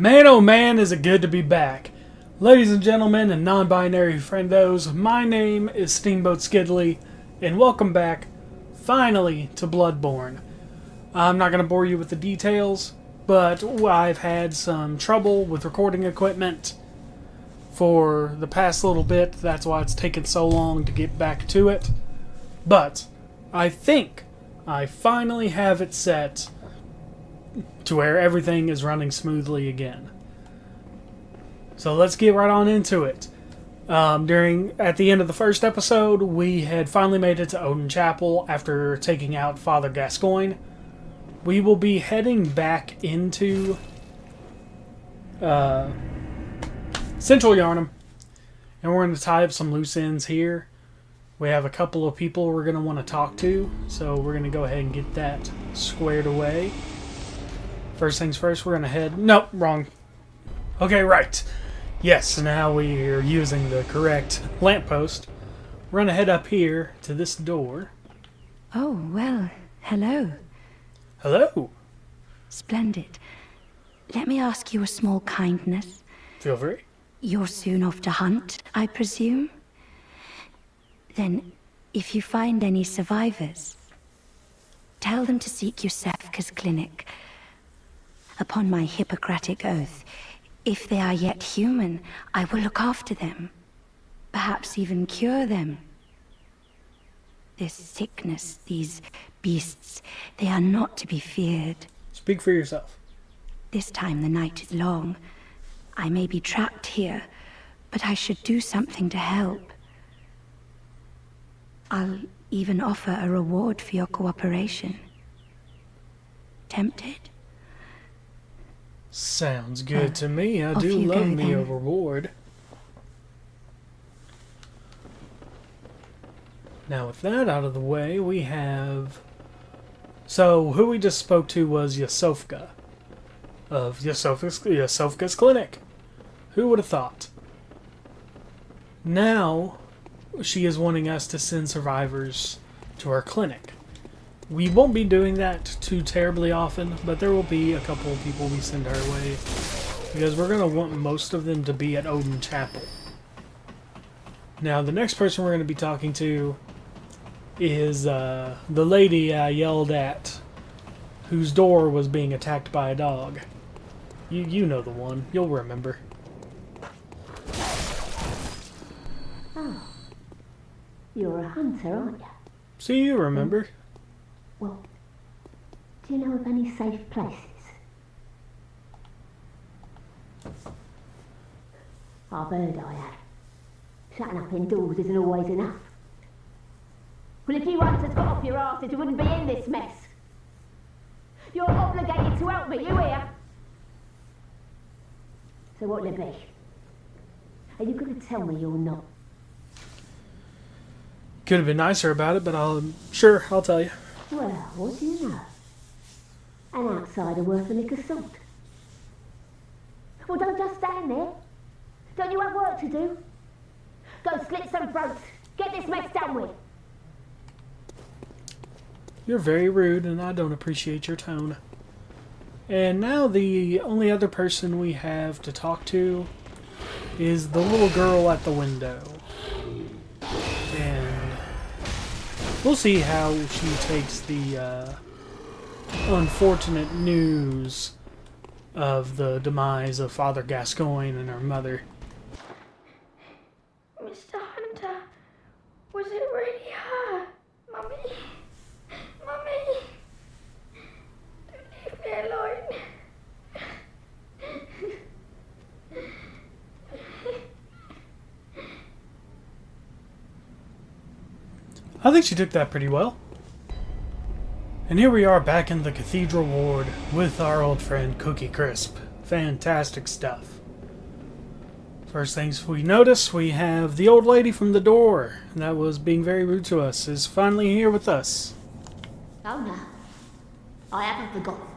Man, oh man, is it good to be back. Ladies and gentlemen and non-binary friendos, my name is Steamboat Skidley, and welcome back, finally, to Bloodborne. I'm not going to bore you with the details, but I've had some trouble with recording equipment for the past little bit. That's why it's taken so long to get back to it. But I think I finally have it set to where everything is running smoothly again. So let's get right on into it. At the end of the first episode, we had finally made it to Odin Chapel after taking out Father Gascoigne. We will be heading back into Central Yharnam, and we're going to tie up some loose ends here. We have a couple of people we're going to want to talk to, so we're going to go ahead and get that squared away. First things first, we're going to head... Nope, wrong. Okay, right. Yes, now we are using the correct lamppost. We're going to head up here to this door. Oh, well, hello. Hello. Splendid. Let me ask you a small kindness. Feel free. You're soon off to hunt, I presume? Then, if you find any survivors, tell them to seek Yusefka's clinic. Upon my Hippocratic oath, if they are yet human, I will look after them. Perhaps even cure them. This sickness, these beasts, they are not to be feared. Speak for yourself. This time the night is long. I may be trapped here, but I should do something to help. I'll even offer a reward for your cooperation. Tempted? Sounds good to me. I off do you love go, me a then. reward. Now with that out of the way, we have... So, who we just spoke to was Yusefka of Yusefka's clinic. Who would have thought? Now, she is wanting us to send survivors to her clinic. We won't be doing that too terribly often, but there will be a couple of people we send our way, because we're going to want most of them to be at Odin Chapel. Now, the next person we're going to be talking to is the lady I yelled at, whose door was being attacked by a dog. You know the one. You'll remember. Oh, you're a hunter, aren't you? So you remember. Well, do you know of any safe places? I've heard I have. Shutting up indoors isn't always enough. Well, if you hunters got off your asses, you wouldn't be in this mess. You're obligated to help me, you hear? So what'll it be? Are you going to tell me you're not? Could have been nicer about it, but I'll tell you. Well, what do you know? An outsider worth a lick of salt. Well, don't just stand there. Don't you have work to do? Go slit some throats. Get this mess done with. You're very rude, and I don't appreciate your tone. And now the only other person we have to talk to is the little girl at the window. And we'll see how she takes the unfortunate news of the demise of Father Gascoigne and her mother. Mr. Hunter, was it really her? Mummy? Mummy? Don't leave me alone. I think she took that pretty well. And here we are back in the Cathedral Ward with our old friend Cookie Crisp. Fantastic stuff. First things we notice, we have the old lady from the door that was being very rude to us is finally here with us. Oh no, I haven't forgotten.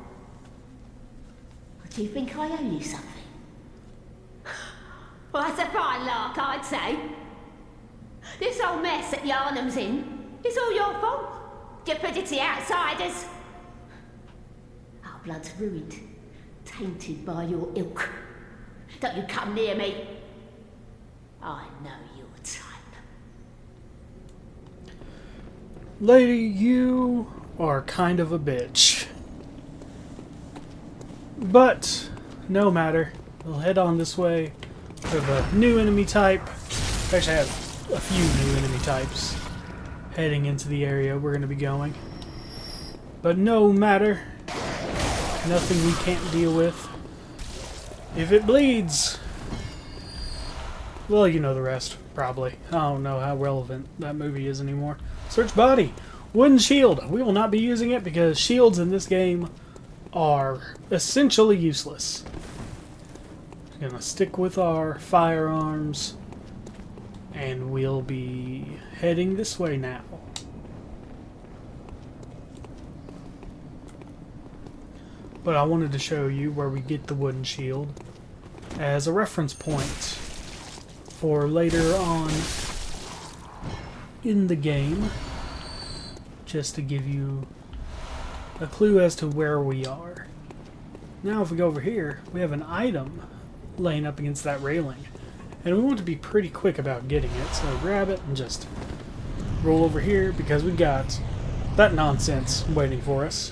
Do you think I owe you something? Well, that's a fine lark, I'd say. This old mess that Yharnam's in, it's all your fault. Stupidity outsiders. Our blood's ruined. tainted by your ilk. Don't you come near me. I know your type. Lady, you are kind of a bitch. But, no matter. We'll head on this way. We have a new enemy type. Actually, I have a few new enemy types heading into the area we're going to be going. But no matter. Nothing we can't deal with. If it bleeds, well, you know the rest, probably. I don't know how relevant that movie is anymore. Search body. Wooden shield. We will not be using it because shields in this game are essentially useless. We're gonna stick with our firearms, and we'll be heading this way now. But I wanted to show you where we get the wooden shield as a reference point for later on in the game, just to give you a clue as to where we are. Now if we go over here, we have an item laying up against that railing, and we want to be pretty quick about getting it, so grab it and just roll over here because we got that nonsense waiting for us.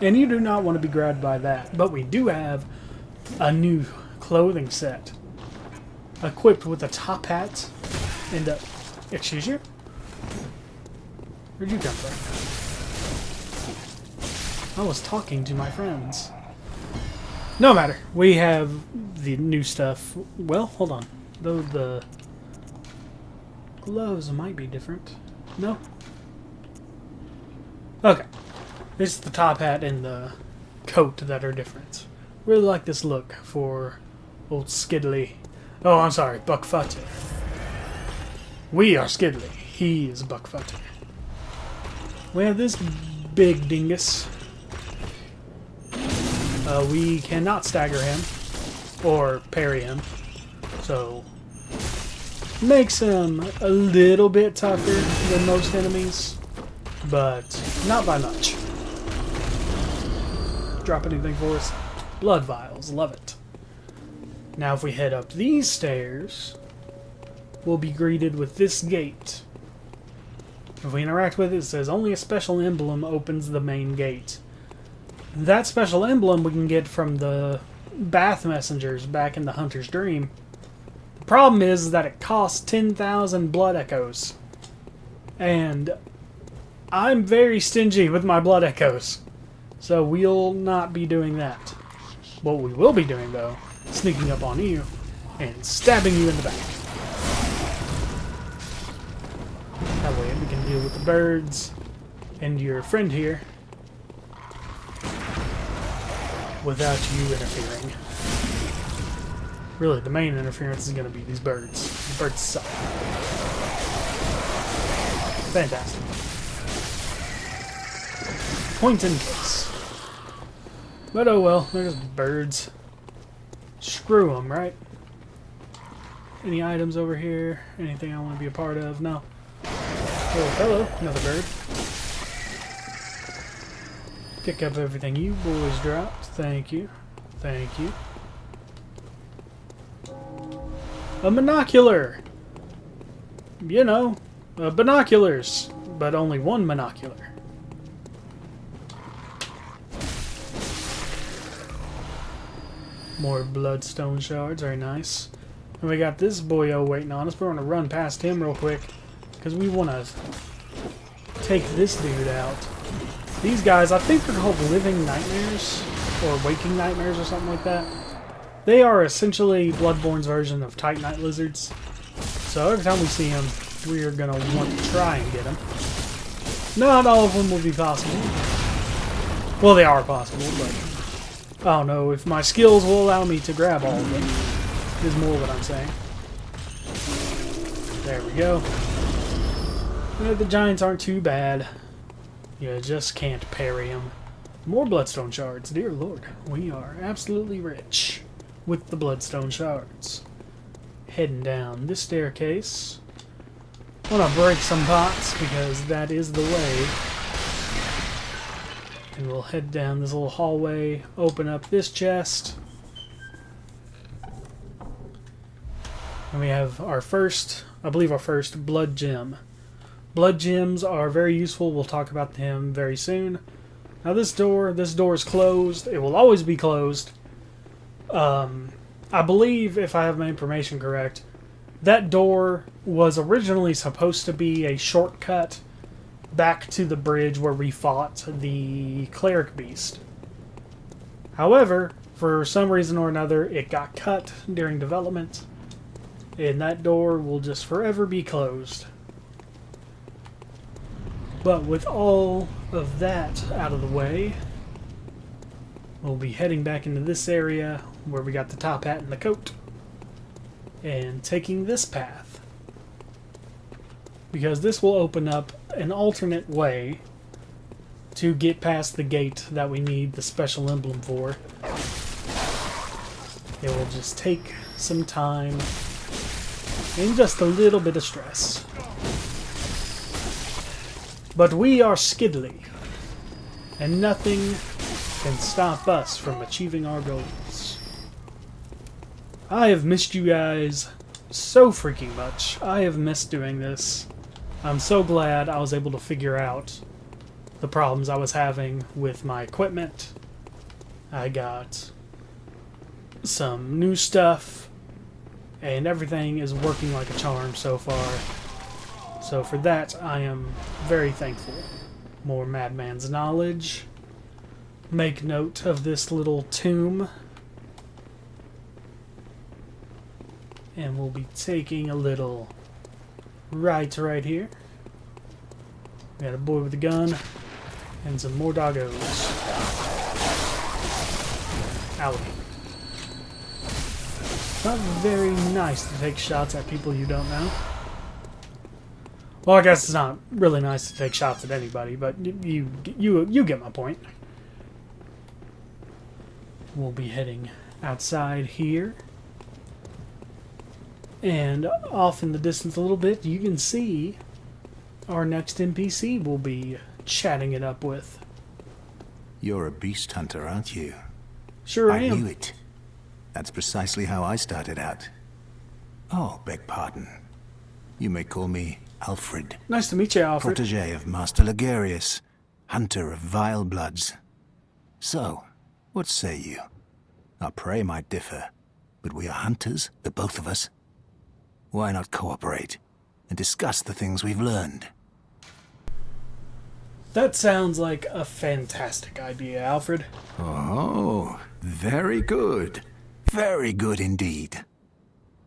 And you do not want to be grabbed by that. But we do have a new clothing set equipped with a top hat and a... Excuse you? Where'd you come from? I was talking to my friends. No matter. We have the new stuff. Well, hold on. Though the gloves might be different. No? Okay. It's the top hat and the coat that are different. Really like this look for old Skidley. Oh, I'm sorry, Buckfutter. We are Skidley. He is Buckfutter. We have this big dingus. We cannot stagger him or parry him, so makes him a little bit tougher than most enemies, but not by much. Drop anything for us? Blood vials, love it. Now if we head up these stairs, we'll be greeted with this gate. If we interact with it, it says only a special emblem opens the main gate. That special emblem we can get from the bath messengers back in the Hunter's Dream. The problem is that it costs 10,000 blood echoes. And I'm very stingy with my blood echoes. So we'll not be doing that. What we will be doing, though, sneaking up on you and stabbing you in the back. That way we can deal with the birds and your friend here without you interfering. Really, the main interference is going to be these birds. The birds suck. Fantastic. Point in case. But oh well, they're just birds. Screw them, right? Any items over here? Anything I want to be a part of? No. Oh, hello, another bird. Pick up everything you boys dropped. Thank you. Thank you. A monocular! You know, binoculars, but only one monocular. More Blood Stone Shards, very nice. And we got this boyo waiting on us. We're going to run past him real quick, because we want to take this dude out. These guys, I think they're called living nightmares, or waking nightmares or something like that. They are essentially Bloodborne's version of Titanite lizards. So every time we see them, we are going to want to try and get them. Not all of them will be possible. Well, they are possible, but I don't know if my skills will allow me to grab all of them, is more what I'm saying. There we go. The giants aren't too bad. You just can't parry them. More Bloodstone Shards. Dear Lord, we are absolutely rich with the Bloodstone Shards. Heading down this staircase. I want to break some pots because that is the way to We will head down this little hallway, open up this chest. And we have our first, I believe our first blood gem. Blood gems are very useful. We'll talk about them very soon. Now this door is closed. It will always be closed. I believe, if I have my information correct, that door was originally supposed to be a shortcut back to the bridge where we fought the cleric beast. However, for some reason or another, it got cut during development, and that door will just forever be closed. But with all of that out of the way, we'll be heading back into this area where we got the top hat and the coat, and taking this path, because this will open up an alternate way to get past the gate that we need the special emblem for. It will just take some time and just a little bit of stress. But we are Skidly, and nothing can stop us from achieving our goals. I have missed you guys so freaking much. I have missed doing this. I'm so glad I was able to figure out the problems I was having with my equipment. I got some new stuff, and everything is working like a charm so far. So for that, I am very thankful. More Madman's knowledge. Make note of this little tomb. And we'll be taking a little right here. We got a boy with a gun and some more doggos. Owie. Not very nice to take shots at people you don't know. Well, I guess it's not really nice to take shots at anybody, but you get my point. We'll be heading outside here. And off in the distance a little bit, you can see our next NPC we'll be chatting it up with. You're a beast hunter, aren't you? Sure I am. knew it. That's precisely how I started out. Oh, beg pardon. You may call me Alfred. Nice to meet you, Alfred. Protege of Master Ligarius, hunter of vile bloods. So, what say you? Our prey might differ, but we are hunters, the both of us. Why not cooperate and discuss the things we've learned? That sounds like a fantastic idea, Alfred. Oh, very good. Very good indeed.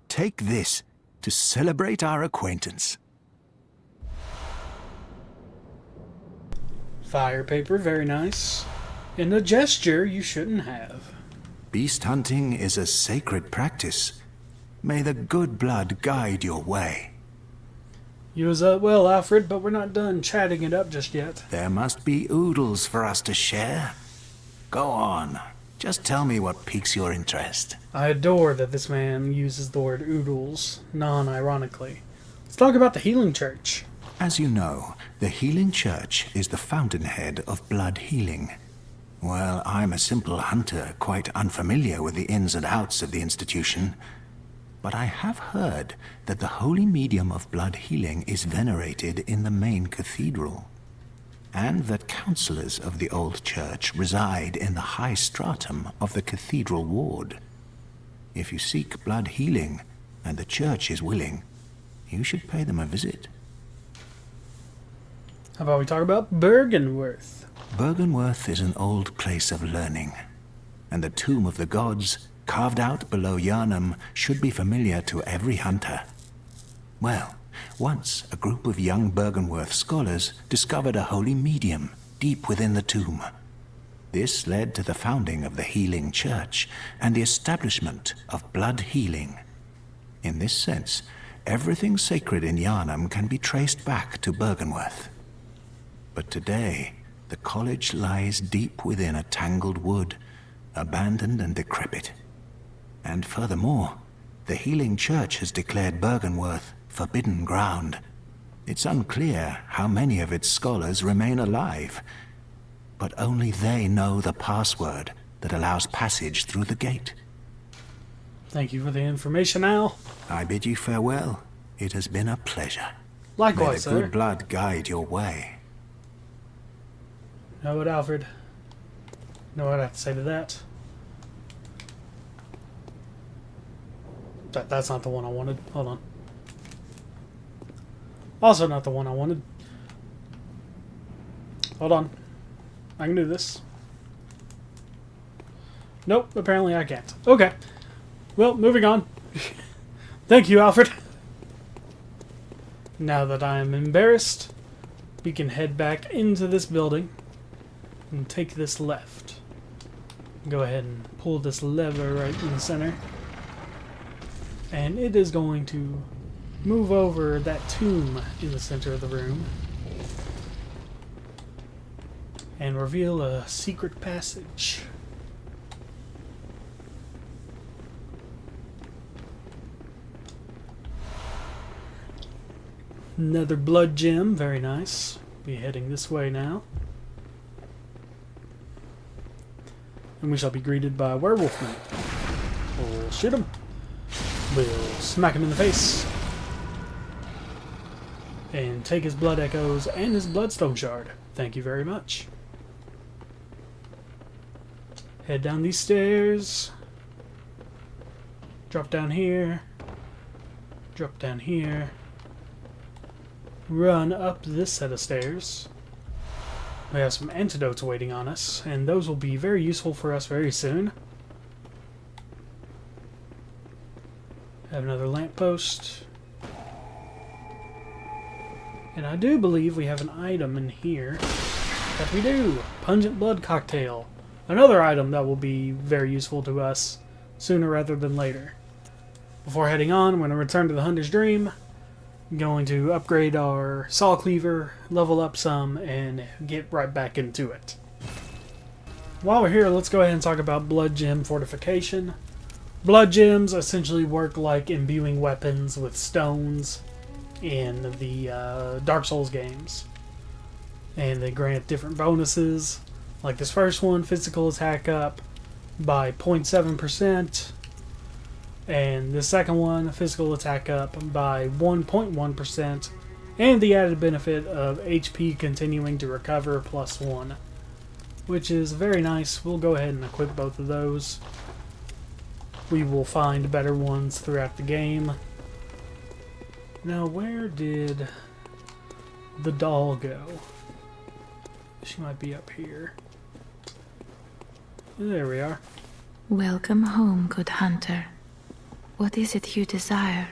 Take this to celebrate our acquaintance. Fire paper, very nice. And a gesture you shouldn't have. Beast hunting is a sacred practice. May the good blood guide your way. You was up well, Alfred, but we're not done chatting it up just yet. There must be oodles for us to share. Go on. Just tell me what piques your interest. I adore that this man uses the word oodles, non-ironically. Let's talk about the Healing Church. As you know, the Healing Church is the fountainhead of blood healing. Well, I'm a simple hunter, quite unfamiliar with the ins and outs of the institution. But I have heard that the holy medium of blood healing is venerated in the main cathedral, and that counselors of the old church reside in the high stratum of the Cathedral Ward. If you seek blood healing, and the church is willing, you should pay them a visit. How about we talk about Byrgenwerth? Byrgenwerth is an old place of learning, and the tomb of the gods, carved out below Yharnam, should be familiar to every hunter. Well, once a group of young Byrgenwerth scholars discovered a holy medium deep within the tomb. This led to the founding of the Healing Church and the establishment of blood healing. In this sense, everything sacred in Yharnam can be traced back to Byrgenwerth. But today, the college lies deep within a tangled wood, abandoned and decrepit. And furthermore, the Healing Church has declared Byrgenwerth forbidden ground. It's unclear how many of its scholars remain alive. but only they know the password that allows passage through the gate. Thank you for the information, Al. I bid you farewell. It has been a pleasure. Likewise, May the sir. good blood guide your way. Know what, Alfred? Know what I have to say to that? That's not the one I wanted. Hold on. Also not the one I wanted. Hold on. I can do this. Nope, apparently I can't. Okay. Well, moving on. Thank you, Alfred. Now that I am embarrassed, we can head back into this building and take this left. Go ahead and pull this lever right in the center. And it is going to move over that tomb in the center of the room and reveal a secret passage. Another blood gem, very nice. Be heading this way now. And we shall be greeted by a werewolf man. We'll shoot him. We'll smack him in the face. And take his blood echoes and his bloodstone shard. Thank you very much. Head down these stairs. Drop down here. Drop down here. Run up this set of stairs. We have some antidotes waiting on us, and those will be very useful for us very soon. Have another lamppost. And I do believe we have an item in here. That we do! Pungent blood cocktail. Another item that will be very useful to us sooner rather than later. Before heading on, I'm going to return to the Hunter's Dream. I'm going to upgrade our saw cleaver, level up some, and get right back into it. While we're here, let's go ahead and talk about blood gem fortification. Blood gems essentially work like imbuing weapons with stones in the Dark Souls games. And they grant different bonuses. Like this first one, physical attack up by 0.7%. And the second one, physical attack up by 1.1%. And the added benefit of HP continuing to recover +1. Which is very nice. We'll go ahead and equip both of those. We will find better ones throughout the game. Now, where did the doll go? She might be up here. There we are. Welcome home, good hunter. What is it you desire?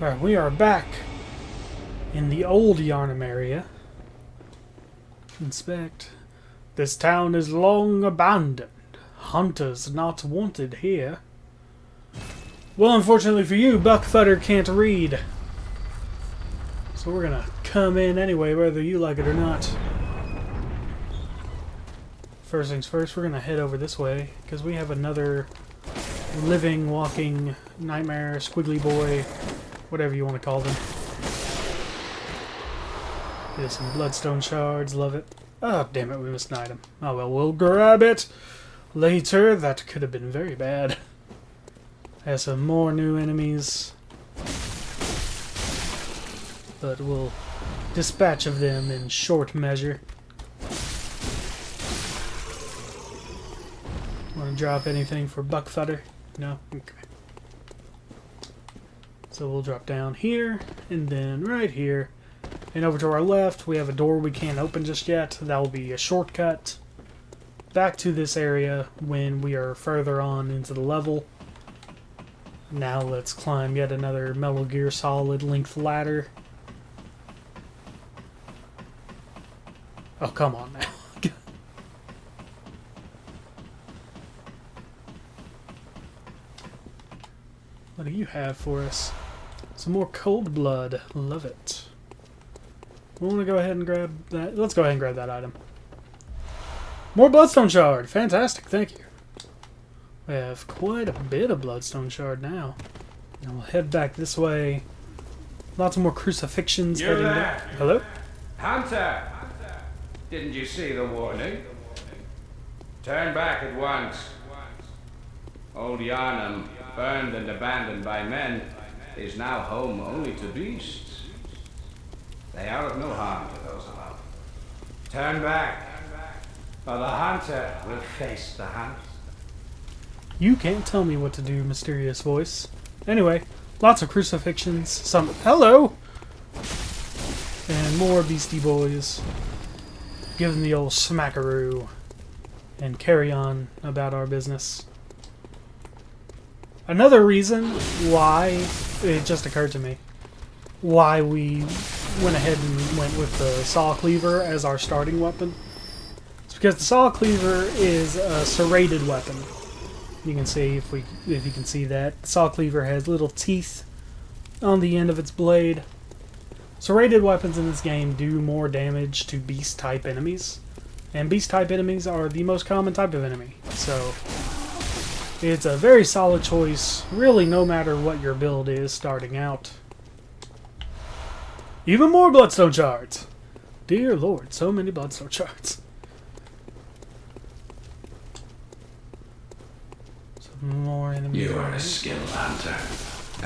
Alright, we are back in the Old Yharnam area. Inspect. This town is long abandoned. Hunters not wanted here. Well, unfortunately for you, Buckfutter can't read. So we're gonna come in anyway, whether you like it or not. First things first, we're gonna head over this way, because we have another living, walking nightmare, squiggly boy, whatever you want to call them. Get some bloodstone shards, love it. Oh, damn it, we missed an item. Oh well, we'll grab it later. That could have been very bad. Has some more new enemies, but we'll dispatch of them in short measure. Want to drop anything for Buckfutter? No? Okay. So we'll drop down here, and then right here. And over to our left, we have a door we can't open just yet. That will be a shortcut back to this area when we are further on into the level. Now let's climb yet another Metal Gear Solid length ladder. Oh, come on now. What do you have for us? Some more cold blood. Love it. We want to go ahead and grab that. Let's go ahead and grab that item. More bloodstone shard. Fantastic. Thank you. We have quite a bit of bloodstone shard now. And we'll head back this way. Lots of more crucifixions heading down. Hello? Hunter! Didn't you see the warning? Turn back at once. Old Yharnam, burned and abandoned by men, is now home only to beasts. They are of no harm to those above. Turn back, or the hunter will face the hunt. You can't tell me what to do, mysterious voice. Anyway, lots of crucifixions, some... Hello! And more beastie boys. Give them the old smackaroo. And carry on about our business. Another reason why, it just occurred to me, why we went ahead and went with the saw cleaver as our starting weapon. It's because the saw cleaver is a serrated weapon. You can see, if you can see that, the saw cleaver has little teeth on the end of its blade. Serrated weapons in this game do more damage to beast-type enemies. And beast-type enemies are the most common type of enemy. So, it's a very solid choice, really, no matter what your build is starting out. Even more Bloodstone Shards! Dear Lord, so many Bloodstone Shards. Some more enemies. You are a skilled hunter,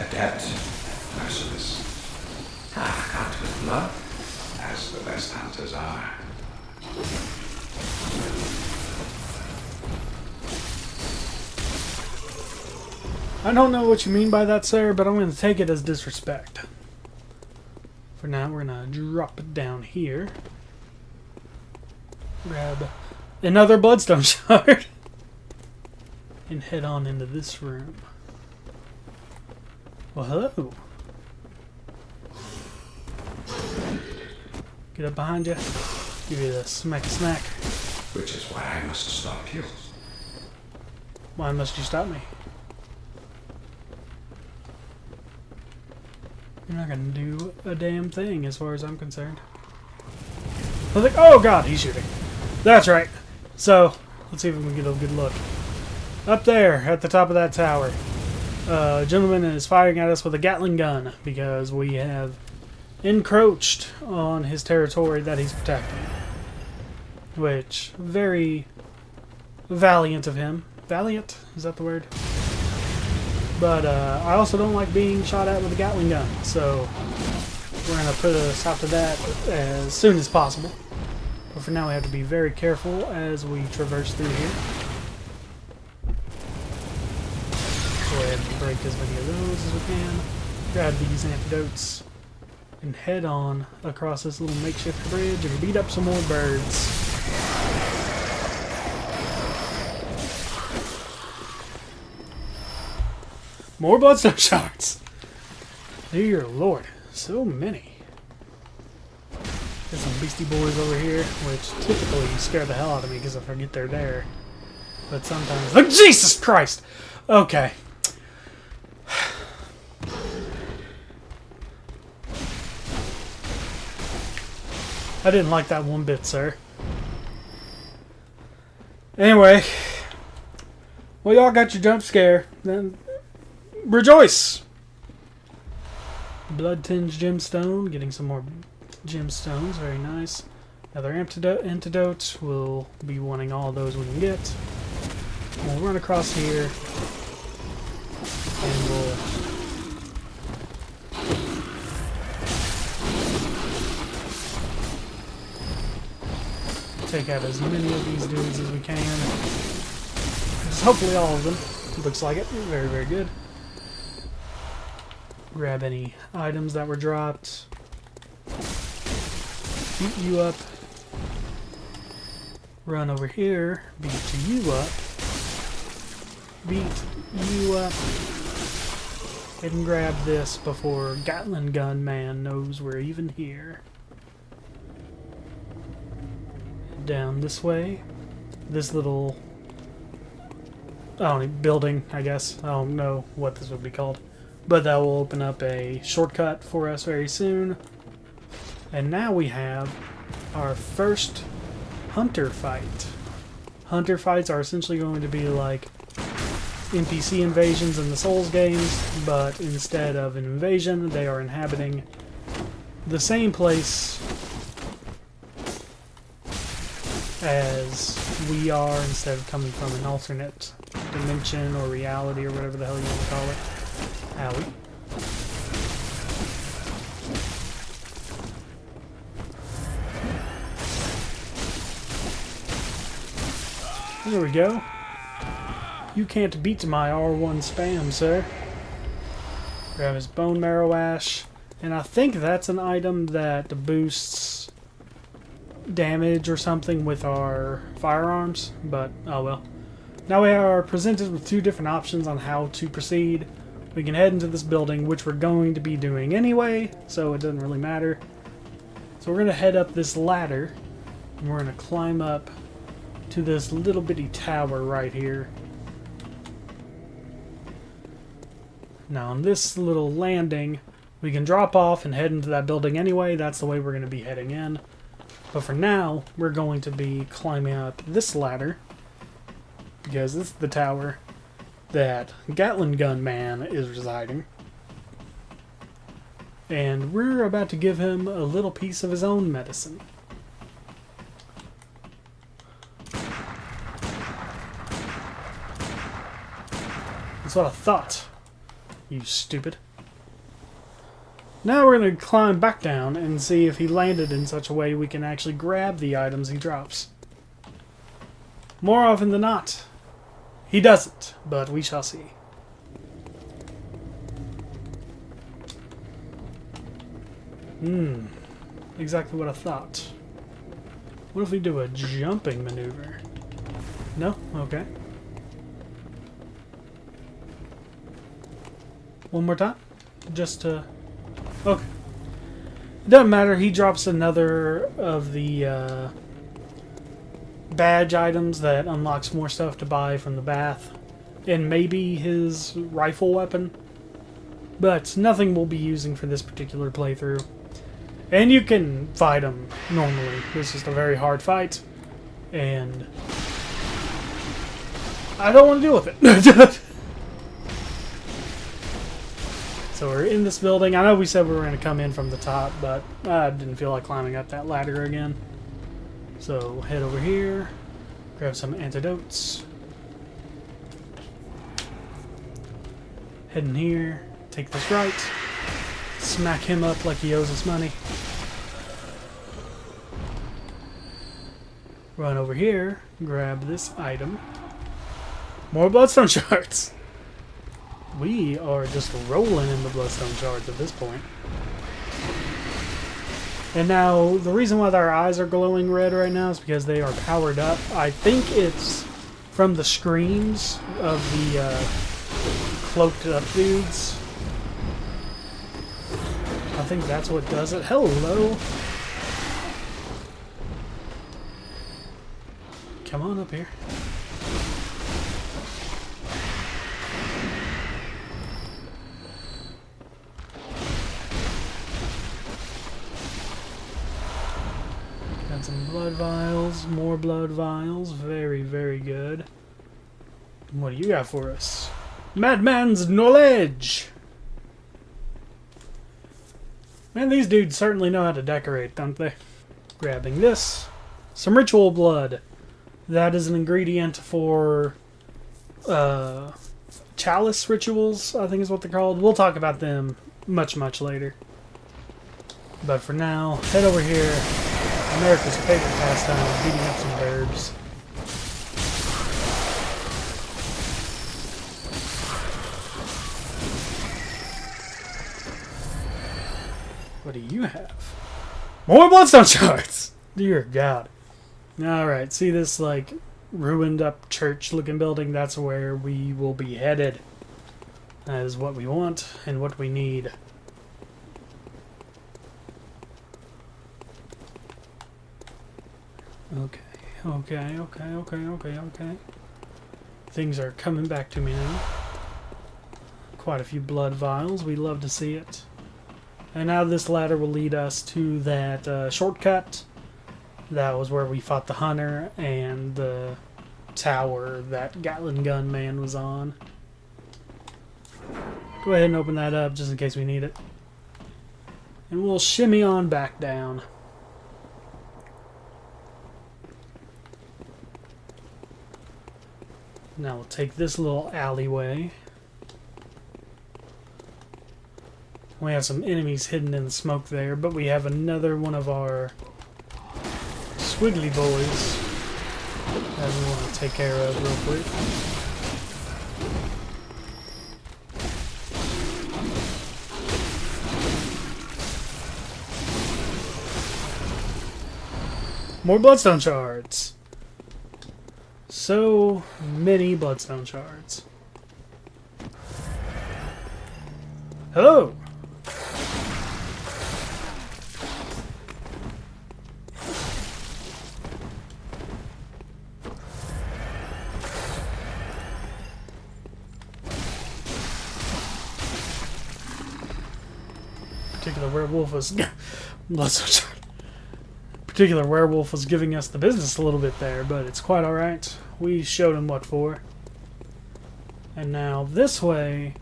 adept, merciless, half-cut with blood, as the best hunters are. I don't know what you mean by that, sir, but I'm going to take it as disrespect. For now, we're going to drop it down here. Grab another Bloodstone Shard. And head on into this room. Well, hello. Get up behind you. Give you the smack. Which is why I must stop you. Why must you stop me? You're not gonna do a damn thing as far as I'm concerned. I was like, oh god, he's shooting. That's right. So, let's see if we can get a good look. Up there, at the top of that tower, a gentleman is firing at us with a Gatling gun because we have encroached on his territory that he's protecting. Which, very valiant of him. Valiant? Is that the word? But I also don't like being shot at with a Gatling gun, so we're going to put a stop to that as soon as possible. But for now we have to be very careful as we traverse through here. Go ahead and break as many of those as we can. Grab these antidotes. And head on across this little makeshift bridge and beat up some more birds. More Bloodstone Shards! Dear Lord, so many. There's some beastie boys over here, which typically scare the hell out of me because I forget they're there. But sometimes... Oh, Jesus Christ! Okay. I didn't like that one bit, sir. Anyway. Well, y'all got your jump scare. Then rejoice! Blood-tinged gemstone. Getting some more gemstones. Very nice. Another antidote. We'll be wanting all those we can get. We'll run across here. And we'll... take out as many of these dudes as we can. Just hopefully all of them. Looks like it. Very, very good. Grab any items that were dropped. Beat you up. Run over here. Beat you up. Beat you up. And grab this before Gatling Gun Man knows we're even here. Down this way. This little building, I guess. I don't know what this would be called. But that will open up a shortcut for us very soon. And now we have our first hunter fight. Hunter fights are essentially going to be like NPC invasions in the Souls games, but instead of an invasion, they are inhabiting the same place as we are instead of coming from an alternate dimension or reality or whatever the hell you want to call it. Owie. There we go. You can't beat my R1 spam, sir. Grab his bone marrow ash. And I think that's an item that boosts damage or something with our firearms. But, oh well. Now we are presented with two different options on how to proceed. We can head into this building, which we're going to be doing anyway, so it doesn't really matter. So we're going to head up this ladder. And we're going to climb up to this little bitty tower right here. Now on this little landing, we can drop off and head into that building anyway. That's the way we're going to be heading in. But for now, we're going to be climbing up this ladder, because this is the tower that Gatling Gun Man is residing. And we're about to give him a little piece of his own medicine. That's what I thought, you stupid. Now we're going to climb back down and see if he landed in such a way we can actually grab the items he drops. More often than not, he doesn't, but we shall see. Exactly what I thought. What if we do a jumping maneuver? No? Okay. One more time? Just to... Okay. It doesn't matter. He drops another of the badge items that unlocks more stuff to buy from the bath. And maybe his rifle weapon. But nothing we'll be using for this particular playthrough. And you can fight him normally. This is a very hard fight. And I don't want to deal with it. So we're in this building. I know we said we were going to come in from the top, but I didn't feel like climbing up that ladder again. So head over here, grab some antidotes. Head in here, take this right, smack him up like he owes us money. Run over here, grab this item. More Bloodstone Shards! We are just rolling in the Bloodstone Shards at this point. And now, the reason why our eyes are glowing red right now is because they are powered up. I think it's from the screams of the cloaked up dudes. I think that's what does it. Hello! Come on up here. Got some blood vials, more blood vials. Very, very good. What do you got for us? Madman's knowledge! Man, these dudes certainly know how to decorate, don't they? Grabbing this. Some ritual blood. That is an ingredient for chalice rituals, I think is what they're called. We'll talk about them much, much later. But for now, head over here. America's favorite pastime, beating up some burbs. What do you have? More Bloodstone Shards! Dear God. Alright, see this, like, ruined up church-looking building? That's where we will be headed. That is what we want and what we need. Okay. Things are coming back to me now. Quite a few blood vials. We love to see it. And now this ladder will lead us to that shortcut. That was where we fought the hunter and the tower that Gatling Gun Man was on. Go ahead and open that up just in case we need it. And we'll shimmy on back down. Now we'll take this little alleyway. We have some enemies hidden in the smoke there, but we have another one of our squiggly boys that we want to take care of real quick. More Bloodstone Shards. So many Bloodstone Shards. Hello! Particular werewolf was particular werewolf was giving us the business a little bit there, but it's quite alright. We showed him what for. And now this way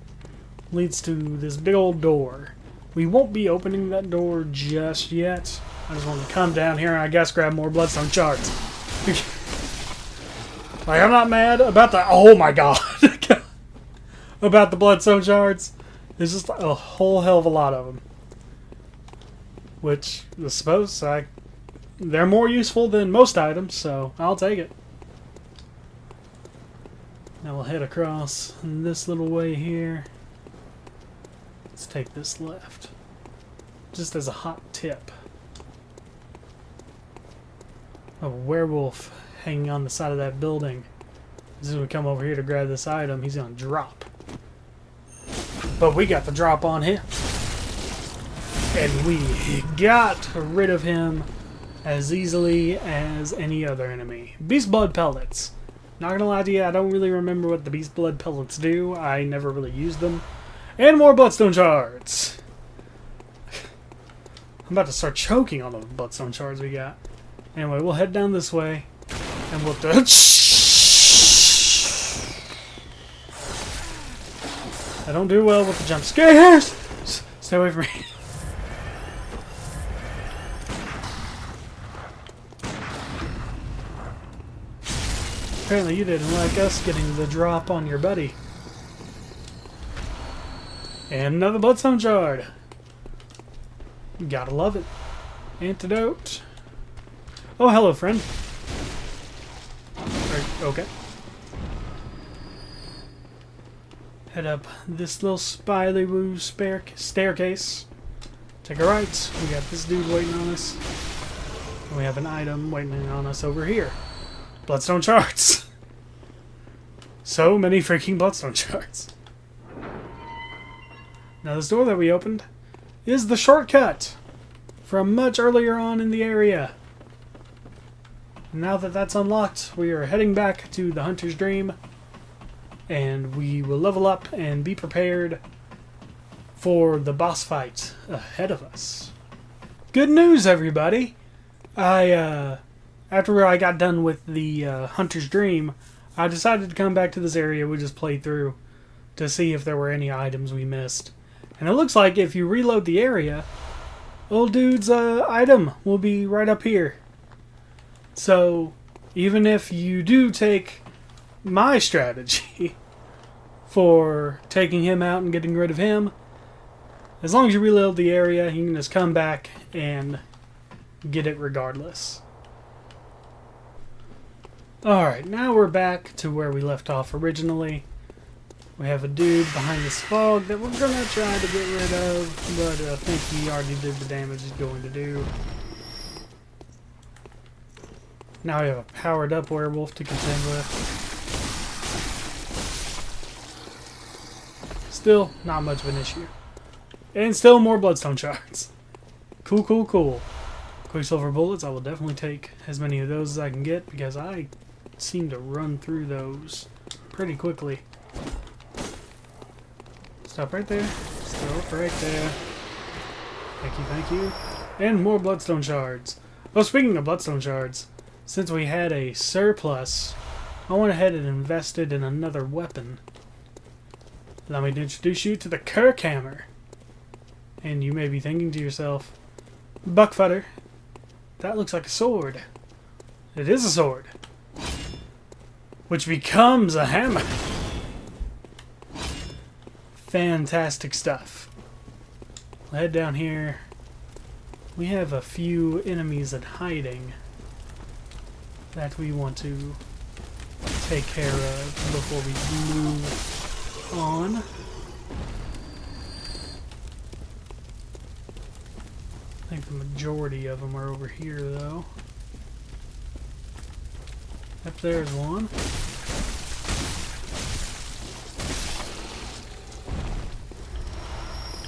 leads to this big old door. We won't be opening that door just yet. I just want to come down here and I guess grab more Bloodstone Shards. Like, I'm not mad about the... Oh my god! About the Bloodstone Shards. There's just a whole hell of a lot of them. Which, I suppose, they're more useful than most items, so I'll take it. Now we'll head across this little way here. Let's take this left. Just as a hot tip. A werewolf hanging on the side of that building. As soon as we come over here to grab this item, he's gonna drop. But we got the drop on him. And we got rid of him as easily as any other enemy. Beast Blood Pellets. Not gonna lie to you, I don't really remember what the Beast Blood Pellets do. I never really used them. And more Bloodstone Shards. I'm about to start choking on the Bloodstone Shards we got. Anyway, we'll head down this way. And we'll... I don't do well with the jump scares! Stay away from me. Apparently you didn't like us getting the drop on your buddy. And another Bloodstone Shard. Gotta love it. Antidote. Oh, hello, friend. Okay. Head up this little spirally-woo staircase. Take a right. We got this dude waiting on us. And we have an item waiting on us over here. Bloodstone Shards. So many freaking Bloodstone Shards. Now this door that we opened is the shortcut from much earlier on in the area. Now that that's unlocked, we are heading back to the Hunter's Dream. And we will level up and be prepared for the boss fight ahead of us. Good news, everybody! After I got done with the Hunter's Dream, I decided to come back to this area we just played through to see if there were any items we missed. And it looks like if you reload the area, old dude's item will be right up here. So, even if you do take my strategy for taking him out and getting rid of him, as long as you reload the area, you can just come back and get it regardless. Alright, now we're back to where we left off originally. We have a dude behind this fog that we're going to try to get rid of, but I think he already did the damage he's going to do. Now we have a powered up werewolf to contend with. Still, not much of an issue. And still more Bloodstone Shards. Cool, cool, cool. Quicksilver bullets, I will definitely take as many of those as I can get because I seem to run through those pretty quickly. Stop right there. Stop right there. Thank you, thank you. And more Bloodstone Shards. Oh, speaking of Bloodstone Shards, since we had a surplus, I went ahead and invested in another weapon. Allow me to introduce you to the Kirkhammer. And you may be thinking to yourself, Buckfutter, that looks like a sword. It is a sword. which becomes a hammer. Fantastic stuff. We'll head down here. We have a few enemies in hiding that we want to take care of before we move on. I think the majority of them are over here, though. Up there's one.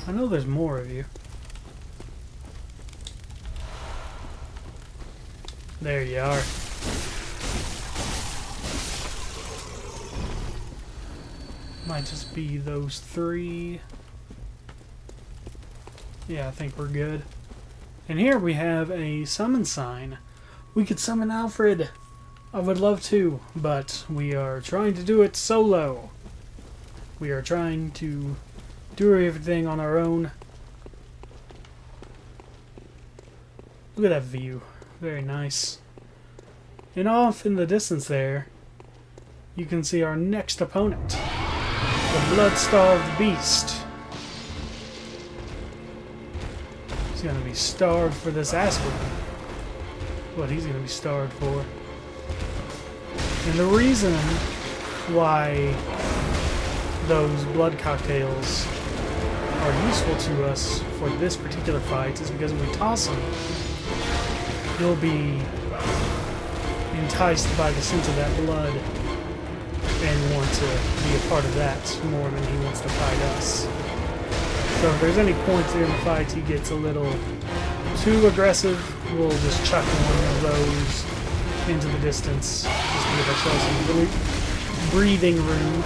I know there's more of you. There you are. Might just be those three. Yeah, I think we're good. And here we have a summon sign. We could summon Alfred. I would love to, but we are trying to do it solo. We are trying to do everything on our own. Look at that view. Very nice. And off in the distance there, you can see our next opponent. The blood-starved beast. He's gonna be starved for this ass whipping. What he's gonna be starved for. And the reason why those blood cocktails are useful to us for this particular fight is because if we toss him, he'll be enticed by the sense of that blood and want to be a part of that more than he wants to fight us. So if there's any points in the fight he gets a little too aggressive, we'll just chuck one of those into the distance just to give ourselves a little breathing room.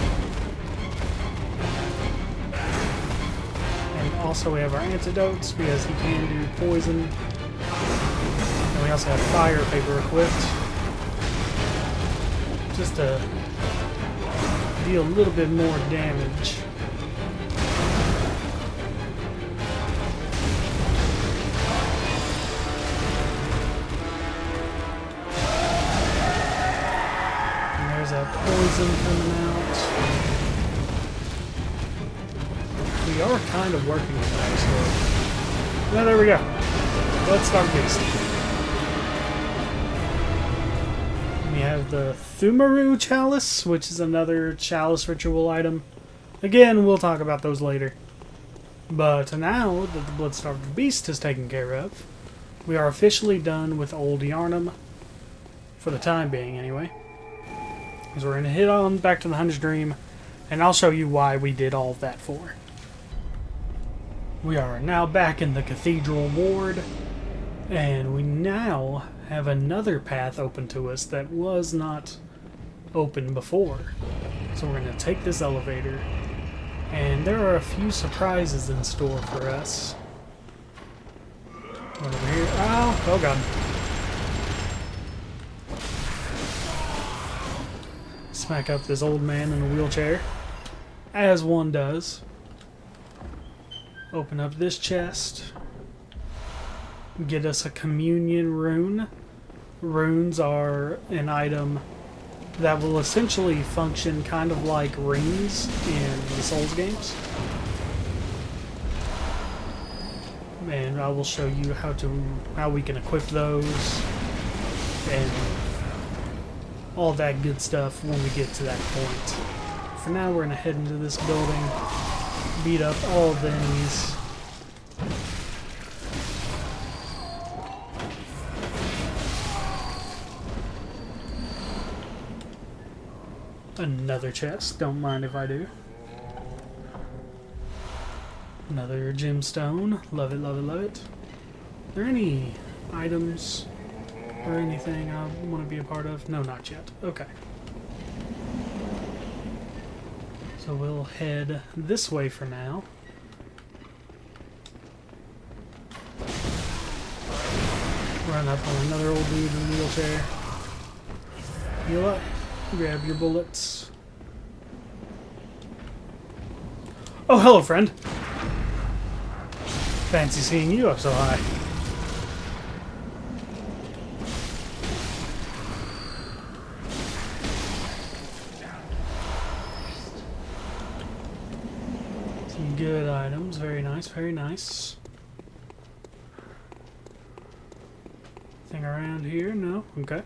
And also we have our antidotes because he can do poison. And we also have fire paper equipped. Just to deal a little bit more damage. And there's that poison coming out. We are kind of working with that, so... Yeah, there we go. Let's start beast. We have the Thumaru Chalice, which is another chalice ritual item. Again, we'll talk about those later. But now that the Blood-Starved Beast is taken care of, we are officially done with Old Yharnam. For the time being, anyway. Because we're going to head on back to the Hunter's Dream, and I'll show you why we did all of that for. We are now back in the Cathedral Ward, and we now have another path open to us that was not open before. So we're going to take this elevator, and there are a few surprises in store for us. One over here. Oh god. Smack up this old man in a wheelchair, as one does. Open up this chest. Get us a communion rune. Runes are an item that will essentially function kind of like rings in the Souls games. And I will show you how we can equip those and all that good stuff when we get to that point. For now, we're going to head into this building, beat up all of the enemies. Another chest, don't mind if I do. Another gemstone, love it, love it, love it. Are there any items or anything I want to be a part of? No, not yet. Okay. So we'll head this way for now. Run up on another old dude in a wheelchair. Heal up. Grab your bullets. Oh, hello, friend. Fancy seeing you up so high. Some good items. Very nice, very nice. Anything around here? No? Okay.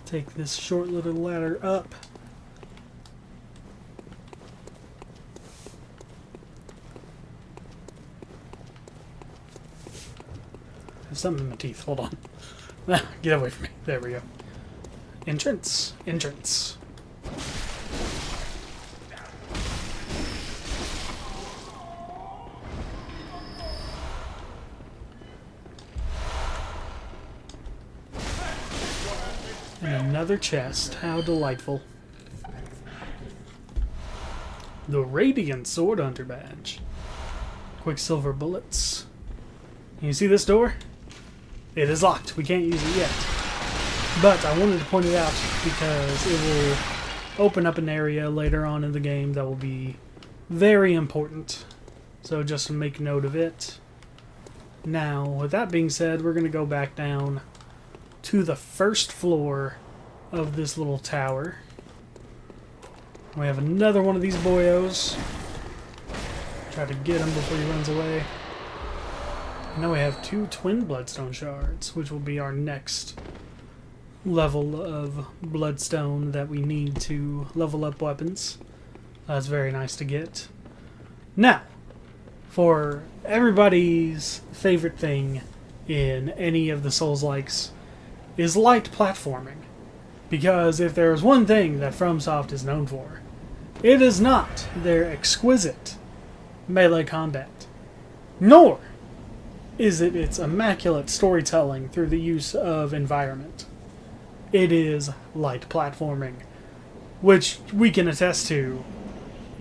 Take this short little ladder up. I have something in my teeth. Hold on. Get away from me. There we go. Entrance. Entrance. And another chest. How delightful. The Radiant Sword Hunter Badge. Quicksilver bullets. You see this door? It is locked. We can't use it yet. But I wanted to point it out because it will open up an area later on in the game that will be very important. So just make note of it. Now, with that being said, we're going to go back down to the first floor of this little tower. We have another one of these boyos. Try to get him before he runs away. And now we have 2 twin Blood Stone Shards, which will be our next level of Bloodstone that we need to level up weapons. That's very nice to get. Now, for everybody's favorite thing in any of the Souls-likes is light platforming. Because if there is one thing that FromSoft is known for, it is not their exquisite melee combat, nor is it its immaculate storytelling through the use of environment. It is light platforming, which we can attest to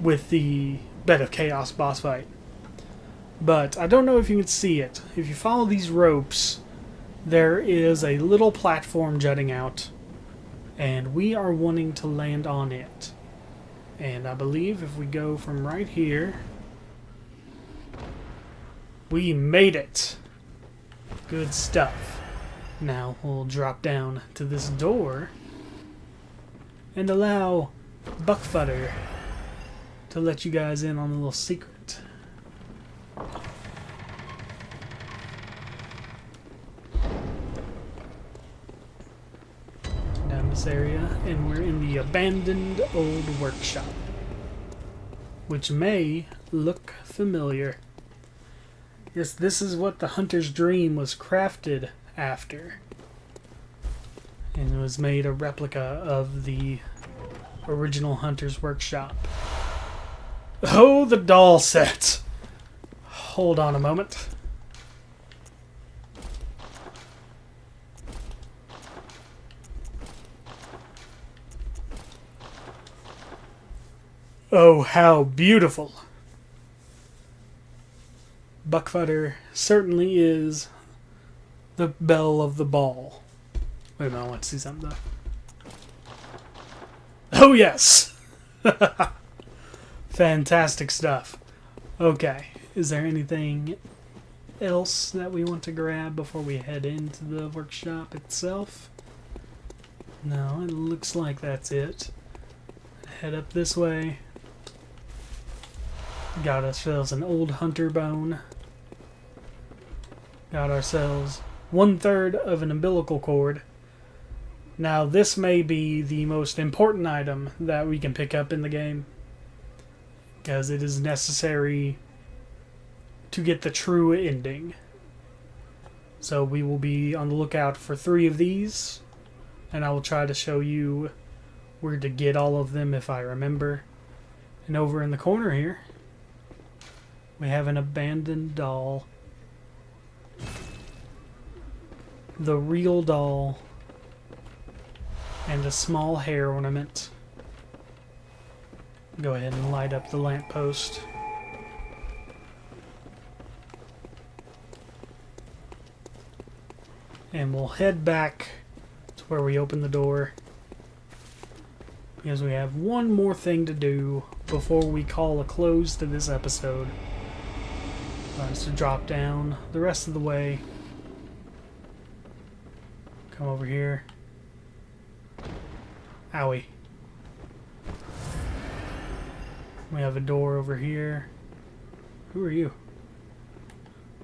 with the Bed of Chaos boss fight. But I don't know if you can see it. If you follow these ropes, there is a little platform jutting out, and we are wanting to land on it. And I believe if we go from right here, we made it. Good stuff. Now we'll drop down to this door and allow Buckfutter to let you guys in on a little secret. Down this area, and we're in the abandoned old workshop, which may look familiar. Yes, this is what the Hunter's Dream was crafted after. And it was made a replica of the original Hunter's Workshop. Oh, the doll set! Hold on a moment. Oh, how beautiful! Buckfutter certainly is the belle of the ball. Wait a minute, I want to see something though. Oh yes! Fantastic stuff. Okay, is there anything else that we want to grab before we head into the workshop itself? No, it looks like that's it. Head up this way. Got ourselves an old hunter bone. Got ourselves 1/3 of an umbilical cord. Now this may be the most important item that we can pick up in the game, because it is necessary to get the true ending. So we will be on the lookout for 3 of these, and I will try to show you where to get all of them if I remember. And over in the corner here, we have an abandoned doll. The real doll. And a small hair ornament. Go ahead and light up the lamppost. And we'll head back to where we opened the door, because we have one more thing to do before we call a close to this episode. Just to drop down the rest of the way. Come over here. Owie. We have a door over here. Who are you?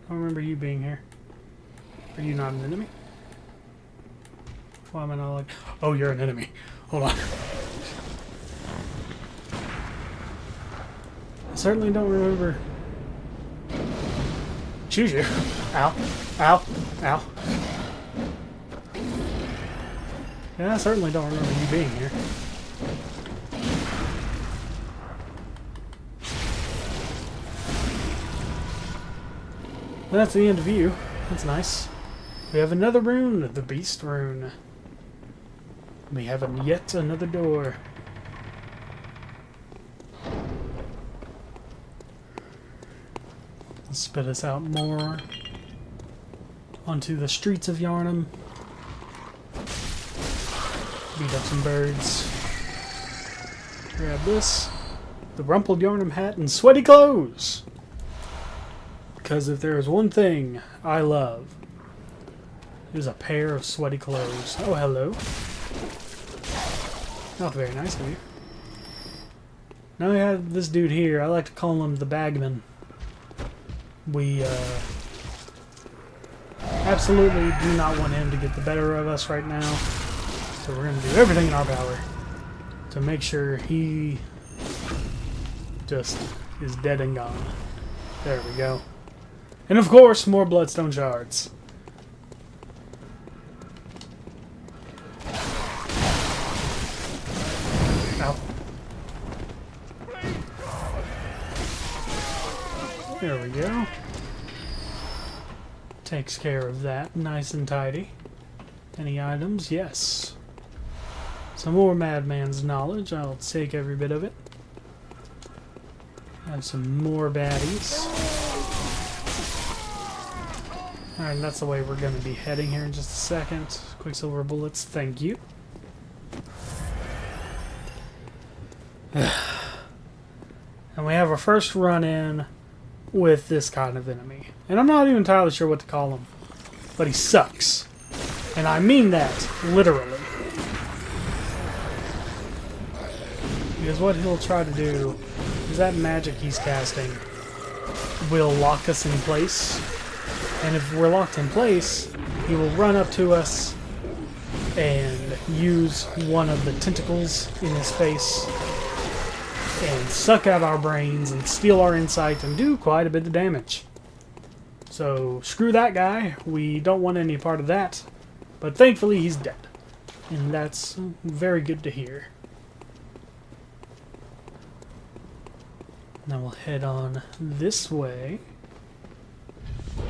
I don't remember you being here. Are you not an enemy? Why am I not like... Oh, you're an enemy. Hold on. I certainly don't remember... Choose you. Ow. Ow. Ow. Yeah, I certainly don't remember you being here. That's the end of you. That's nice. We have another rune, the Beast Rune. We have yet another door. Let's spit us out more onto the streets of Yharnam. Beat up some birds. Grab this. The rumpled Yharnam hat and sweaty clothes. Because if there is one thing I love, it is a pair of sweaty clothes. Oh, hello. Not very nice of you. Now we have this dude here. I like to call him the Bagman. We absolutely do not want him to get the better of us right now. So we're going to do everything in our power to make sure he just is dead and gone. There we go. And of course, more Blood Stone Shards. Ow. There we go. Takes care of that nice and tidy. Any items? Yes. Some more Madman's knowledge. I'll take every bit of it. Have some more baddies. Alright, that's the way we're going to be heading here in just a second. Quicksilver bullets, thank you. And we have our first run-in with this kind of enemy. And I'm not even entirely sure what to call him. But he sucks. And I mean that, literally. Because what he'll try to do is that magic he's casting will lock us in place. And if we're locked in place, he will run up to us and use one of the tentacles in his face and suck out our brains and steal our insight and do quite a bit of damage. So screw that guy. We don't want any part of that. But thankfully he's dead. And that's very good to hear. Now we'll head on this way.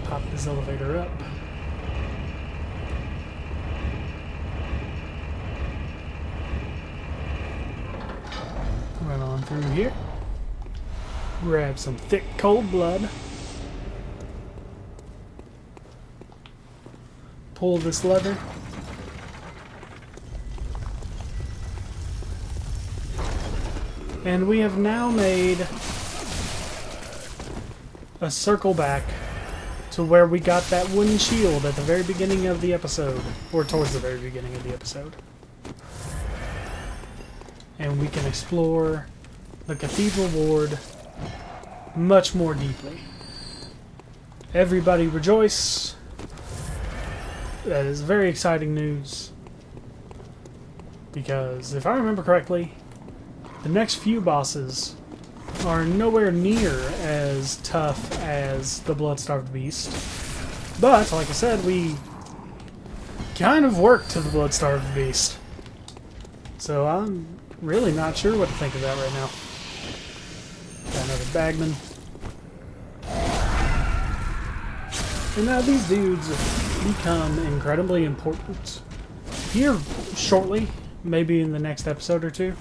Pop this elevator up. Run on through here. Grab some thick cold blood. Pull this lever. And we have now made a circle back to where we got that wooden shield at the very beginning of the episode, or towards the very beginning of the episode. And we can explore the Cathedral Ward much more deeply. Everybody rejoice. That is very exciting news. Because if I remember correctly, the next few bosses are nowhere near as tough as the Blood-Starved Beast. But, like I said, we kind of work to the Blood-Starved Beast. So I'm really not sure what to think of that right now. Got another Bagman. And now these dudes become incredibly important here shortly, maybe in the next episode or two.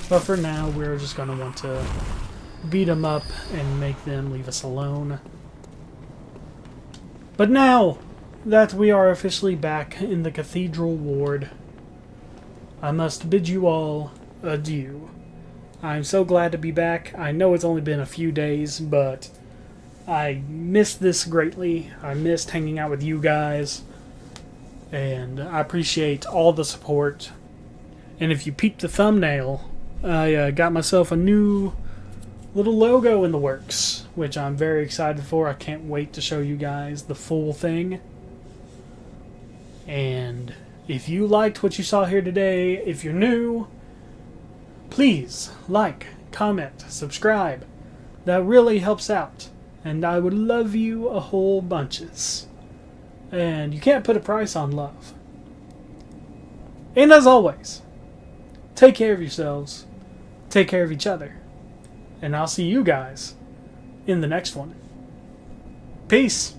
But for now, we're just going to want to beat them up and make them leave us alone. But now that we are officially back in the Cathedral Ward, I must bid you all adieu. I'm so glad to be back. I know it's only been a few days, but I missed this greatly. I missed hanging out with you guys. And I appreciate all the support. And if you peeped the thumbnail, I got myself a new little logo in the works, which I'm very excited for. I can't wait to show you guys the full thing. And if you liked what you saw here today, if you're new, please like, comment, subscribe. That really helps out. And I would love you a whole bunches. And you can't put a price on love. And as always, take care of yourselves. Take care of each other. And I'll see you guys in the next one. Peace.